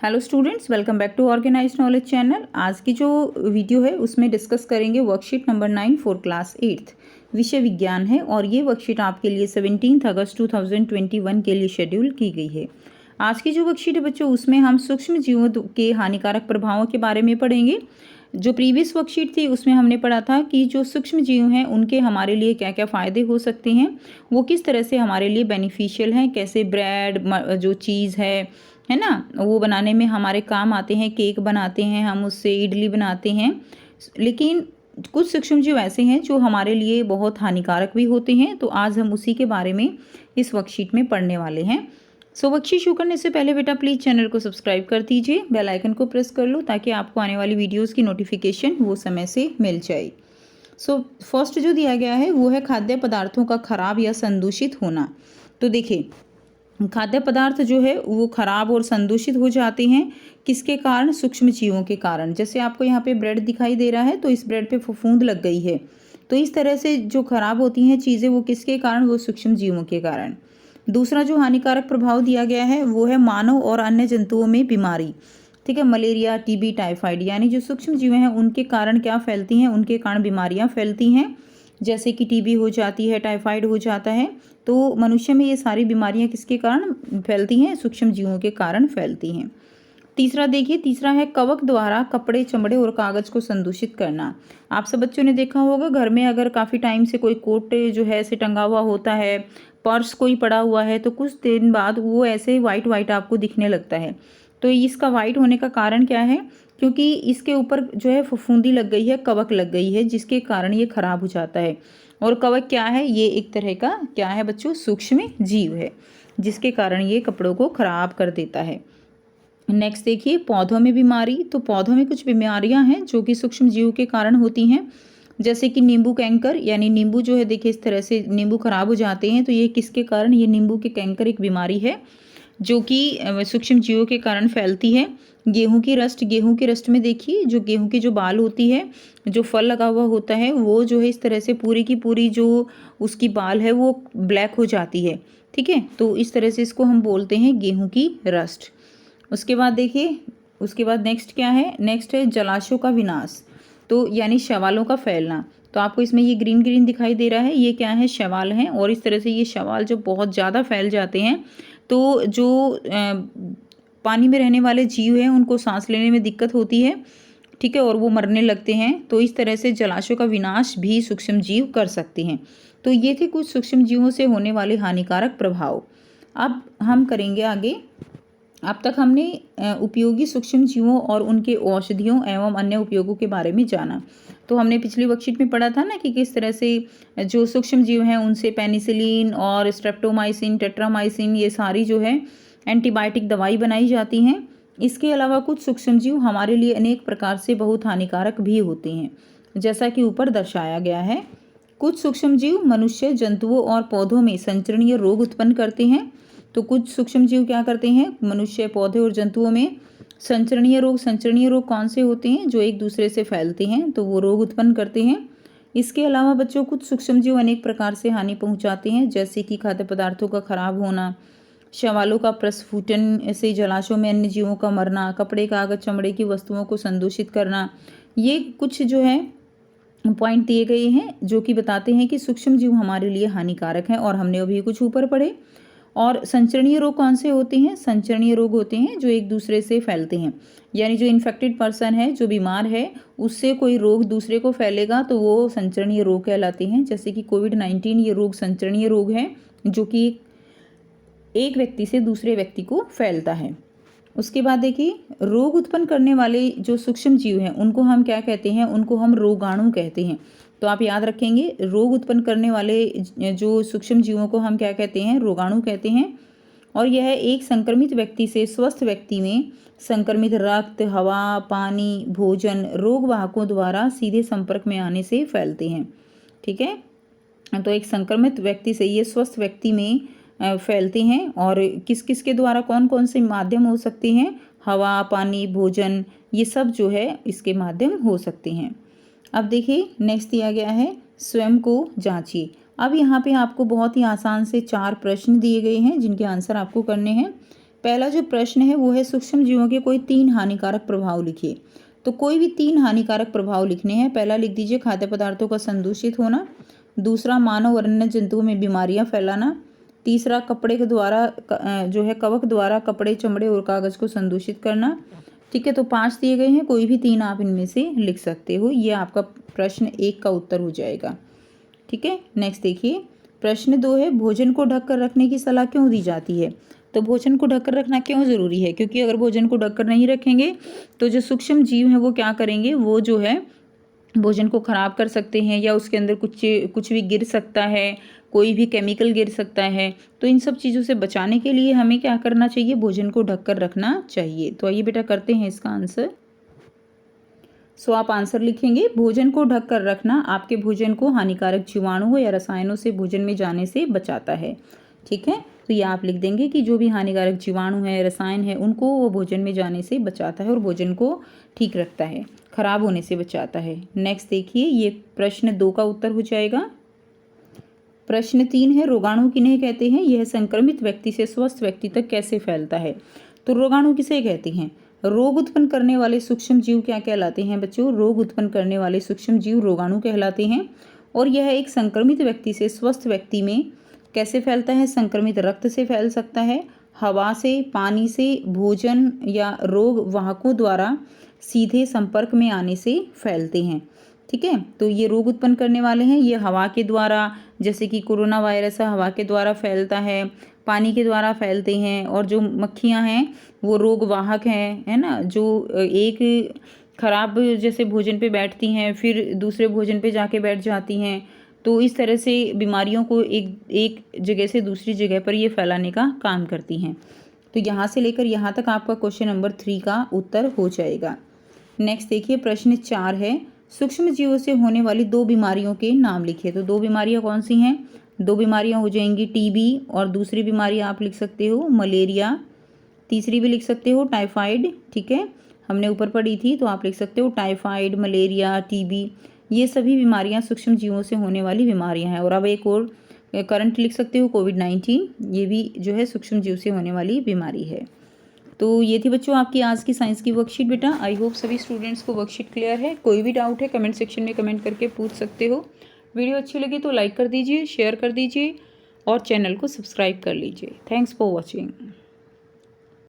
Hello students, welcome back to organised knowledge channel. आज की जो वीडियो है उसमें डिस्कस करेंगे worksheet number 9 for class 8th। विषय विज्ञान है और ये वर्कशीट आपके लिए 17 अगस्त 2021 के लिए शेड्यूल की गई है। आज की जो वर्कशीट है बच्चों, उसमें हम सूक्ष्म जीवों के हानिकारक प्रभावों के बारे में पढ़ेंगे। जो प्रीवियस वर्कशीट थी उसमें हमने पढ़ा था कि जो सूक्ष्म जीव हैं उनके हमारे लिए क्या क्या फ़ायदे हो सकते हैं, वो किस तरह से हमारे लिए बेनिफिशियल हैं, कैसे ब्रेड जो चीज़ है ना, वो बनाने में हमारे काम आते हैं। केक बनाते हैं हम, उससे इडली बनाते हैं। लेकिन कुछ सूक्ष्म जीव ऐसे हैं जो हमारे लिए बहुत हानिकारक भी होते हैं। तो आज हम उसी के बारे में इस वर्कशीट में पढ़ने वाले हैं। वर्कशीट शुरू करने से पहले बेटा प्लीज़ चैनल को सब्सक्राइब कर दीजिए, बेल आइकन को प्रेस कर लो ताकि आपको आने वाली वीडियोज़ की नोटिफिकेशन वो समय से मिल जाए। फर्स्ट जो दिया गया है वो है खाद्य पदार्थों का खराब या संदूषित होना। तो देखिए, खाद्य पदार्थ जो है वो खराब और संदूषित हो जाते हैं। किसके कारण? सूक्ष्म जीवों के कारण। जैसे आपको यहाँ पे ब्रेड दिखाई दे रहा है तो इस ब्रेड पे फफूंद लग गई है। तो इस तरह से जो खराब होती हैं चीज़ें वो किसके कारण? वो सूक्ष्म जीवों के कारण। दूसरा जो हानिकारक प्रभाव दिया गया है वो है मानव और अन्य जंतुओं में बीमारी। ठीक है, मलेरिया, टीबी, टाइफाइड, यानी जो सूक्ष्म जीव हैं उनके कारण क्या फैलती हैं? उनके कारण बीमारियां फैलती हैं। जैसे कि टीबी हो जाती है, टाइफाइड हो जाता है। तो मनुष्य में ये सारी बीमारियां किसके कारण फैलती हैं? सूक्ष्म जीवों के कारण फैलती हैं। तीसरा देखिए, तीसरा है कवक द्वारा कपड़े, चमड़े और कागज को संदूषित करना। आप सब बच्चों ने देखा होगा, घर में अगर काफ़ी टाइम से कोई कोट जो है ऐसे टंगा हुआ होता है, पर्स कोई पड़ा हुआ है, तो कुछ दिन बाद वो ऐसे वाइट वाइट आपको दिखने लगता है। तो इसका वाइट होने का कारण क्या है? क्योंकि इसके ऊपर जो है फफूंदी लग गई है, कवक लग गई है, जिसके कारण ये खराब हो जाता है। और कवक क्या है? ये एक तरह का क्या है बच्चों? सूक्ष्म जीव है, जिसके कारण ये कपड़ों को खराब कर देता है। नेक्स्ट देखिए, पौधों में बीमारी। तो पौधों में कुछ बीमारियां हैं जो कि सूक्ष्म जीव के कारण होती हैं। जैसे कि नींबू कैंकर, यानी नींबू जो है देखिए इस तरह से नींबू खराब हो जाते हैं। तो ये किसके कारण? ये नींबू के कैंकर एक बीमारी है जो कि सूक्ष्म जीवों के कारण फैलती है। गेहूं की रस्ट, गेहूं की रस्ट में देखिए जो गेहूं की जो बाल होती है, जो फल लगा हुआ होता है, वो जो है इस तरह से पूरी की पूरी जो उसकी बाल है वो ब्लैक हो जाती है। ठीक है, तो इस तरह से इसको हम बोलते हैं गेहूं की रस्ट। उसके बाद देखिए, उसके बाद नेक्स्ट क्या है? नेक्स्ट है जलाशयों का विनाश। तो यानी शैवालों का फैलना। तो आपको इसमें ये ग्रीन ग्रीन दिखाई दे रहा है, ये क्या है? शैवाल हैं। और इस तरह से ये शैवाल जब बहुत ज़्यादा फैल जाते हैं तो जो पानी में रहने वाले जीव हैं उनको सांस लेने में दिक्कत होती है। ठीक है, और वो मरने लगते हैं। तो इस तरह से जलाशयों का विनाश भी सूक्ष्म जीव कर सकते हैं। तो ये थे कुछ सूक्ष्म जीवों से होने वाले हानिकारक प्रभाव। अब हम करेंगे आगे। अब तक हमने उपयोगी सूक्ष्म जीवों और उनके औषधियों एवं अन्य उपयोगों के बारे में जाना। तो हमने पिछली वर्कशीट में पढ़ा था ना कि किस तरह से जो सूक्ष्म जीव हैं उनसे पेनिसिलिन और स्ट्रेप्टोमाइसिन, टेट्रामाइसिन, ये सारी जो है एंटीबायोटिक दवाई बनाई जाती हैं। इसके अलावा कुछ सूक्ष्म जीव हमारे लिए अनेक प्रकार से बहुत हानिकारक भी होते हैं, जैसा कि ऊपर दर्शाया गया है। कुछ सूक्ष्म जीव मनुष्य, जंतुओं और पौधों में संचरणीय रोग उत्पन्न करते हैं। तो कुछ सूक्ष्म जीव क्या करते हैं? मनुष्य, पौधे और जंतुओं में संचरणीय रोग। संचरणीय रोग कौन से होते हैं? जो एक दूसरे से फैलते हैं, तो वो रोग उत्पन्न करते हैं। इसके अलावा बच्चों कुछ सूक्ष्म जीव अनेक प्रकार से हानि पहुंचाते हैं, जैसे कि खाद्य पदार्थों का खराब होना, शैवालों का प्रस्फुटन, ऐसे जलाशयों में अन्य जीवों का मरना, कपड़े, कागज, चमड़े की वस्तुओं को संदूषित करना। ये कुछ जो है पॉइंट दिए गए हैं जो कि बताते हैं कि सूक्ष्म जीव हमारे लिए हानिकारक हैं, और हमने अभी कुछ ऊपर पढ़े। और संचरणीय रोग कौन से होते हैं? संचरणीय रोग होते हैं जो एक दूसरे से फैलते हैं, यानी जो इन्फेक्टेड पर्सन है, जो बीमार है, उससे कोई रोग दूसरे को फैलेगा तो वो संचरणीय रोग कहलाते हैं। जैसे कि कोविड-19, ये रोग संचरणीय रोग है जो कि एक व्यक्ति से दूसरे व्यक्ति को फैलता है। उसके बाद देखिए, रोग उत्पन्न करने वाले जो सूक्ष्म जीव हैं उनको हम क्या कहते हैं? उनको हम रोगाणु कहते हैं। तो आप याद रखेंगे, रोग उत्पन्न करने वाले जो सूक्ष्म जीवों को हम क्या कहते हैं? रोगाणु कहते हैं। और यह एक संक्रमित व्यक्ति से स्वस्थ व्यक्ति में संक्रमित रक्त, हवा, पानी, भोजन, रोग वाहकों द्वारा सीधे संपर्क में आने से फैलते हैं। ठीक है, तो एक संक्रमित व्यक्ति से ये स्वस्थ व्यक्ति में फैलते हैं। और किस किस के द्वारा, कौन कौन से माध्यम हो सकते हैं? हवा, पानी, भोजन, ये सब जो है इसके माध्यम हो सकते हैं। अब देखिए, नेक्स्ट दिया गया है स्वयं को जांचिए। अब यहाँ पे आपको बहुत ही आसान से 4 प्रश्न दिए गए हैं जिनके आंसर आपको करने हैं। पहला जो प्रश्न है वो है सूक्ष्म जीवों के कोई 3 हानिकारक प्रभाव लिखिए। तो कोई भी 3 हानिकारक प्रभाव लिखने हैं। पहला लिख दीजिए खाद्य पदार्थों का संदूषित होना, दूसरा मानव और अन्य जंतुओं में बीमारियां फैलाना, तीसरा कपड़े के द्वारा जो है कवक द्वारा कपड़े, चमड़े और कागज को संदूषित करना। ठीक है, तो 5 दिए गए हैं, कोई भी 3 आप इनमें से लिख सकते हो। ये आपका प्रश्न 1 का उत्तर हो जाएगा। ठीक है, नेक्स्ट देखिए प्रश्न 2 है भोजन को ढककर रखने की सलाह क्यों दी जाती है। तो भोजन को ढककर रखना क्यों ज़रूरी है, क्योंकि अगर भोजन को ढककर नहीं रखेंगे तो जो सूक्ष्म जीव हैं वो क्या करेंगे, वो जो है भोजन को ख़राब कर सकते हैं, या उसके अंदर कुछ भी गिर सकता है, कोई भी केमिकल गिर सकता है। तो इन सब चीज़ों से बचाने के लिए हमें क्या करना चाहिए, भोजन को ढककर रखना चाहिए। तो आइए बेटा करते हैं इसका आंसर। सो आप आंसर लिखेंगे भोजन को ढककर रखना आपके भोजन को हानिकारक जीवाणुओं या रसायनों से भोजन में जाने से बचाता है। ठीक है, तो ये आप लिख देंगे कि जो भी हानिकारक जीवाणु है, रसायन है, उनको वो भोजन में जाने से बचाता है और भोजन को ठीक रखता है, खराब होने से बचाता है। नेक्स्ट देखिए ये प्रश्न 2 का उत्तर हो जाएगा। प्रश्न 3 है रोगाणु किन्हें कहते हैं, यह संक्रमित व्यक्ति से स्वस्थ व्यक्ति तक कैसे फैलता है। तो रोगाणु किसे कहते हैं, रोग उत्पन्न करने वाले सूक्ष्म जीव क्या कहलाते हैं बच्चों, रोग उत्पन्न करने वाले सूक्ष्म जीव रोगाणु कहलाते हैं। और यह एक संक्रमित व्यक्ति से स्वस्थ व्यक्ति में कैसे फैलता है, संक्रमित रक्त से फैल सकता है, हवा से, पानी से, भोजन या रोग वाहकों द्वारा सीधे संपर्क में आने से फैलते हैं। ठीक है, तो ये रोग उत्पन्न करने वाले हैं, ये हवा के द्वारा, जैसे कि कोरोना वायरस हवा के द्वारा फैलता है, पानी के द्वारा फैलते हैं, और जो मक्खियां हैं वो रोग वाहक हैं, है ना, जो एक खराब जैसे भोजन पे बैठती हैं फिर दूसरे भोजन पे जाके बैठ जाती हैं। तो इस तरह से बीमारियों को एक जगह से दूसरी जगह पर ये फैलाने का काम करती हैं। तो यहाँ से लेकर यहाँ तक आपका क्वेश्चन नंबर 3 का उत्तर हो जाएगा। नेक्स्ट देखिए प्रश्न 4 है सूक्ष्म जीवों से होने वाली 2 बीमारियों के नाम लिखिए। तो 2 बीमारियां कौन सी हैं, 2 बीमारियां हो जाएंगी टीबी, और दूसरी बीमारी आप लिख सकते हो मलेरिया, तीसरी भी लिख सकते हो टाइफाइड। ठीक है, हमने ऊपर पढ़ी थी, तो आप लिख सकते हो टाइफाइड, मलेरिया, टीबी, ये सभी बीमारियां सूक्ष्म जीवों से होने वाली बीमारियां हैं। और अब एक और करंट लिख सकते हो कोविड-19, ये भी जो है सूक्ष्म जीव से होने वाली बीमारी है। तो ये थी बच्चों आपकी आज की साइंस की वर्कशीट बेटा। आई होप सभी स्टूडेंट्स को वर्कशीट क्लियर है। कोई भी डाउट है कमेंट सेक्शन में कमेंट करके पूछ सकते हो। वीडियो अच्छी लगी तो लाइक कर दीजिए, शेयर कर दीजिए और चैनल को सब्सक्राइब कर लीजिए। Thanks for watching.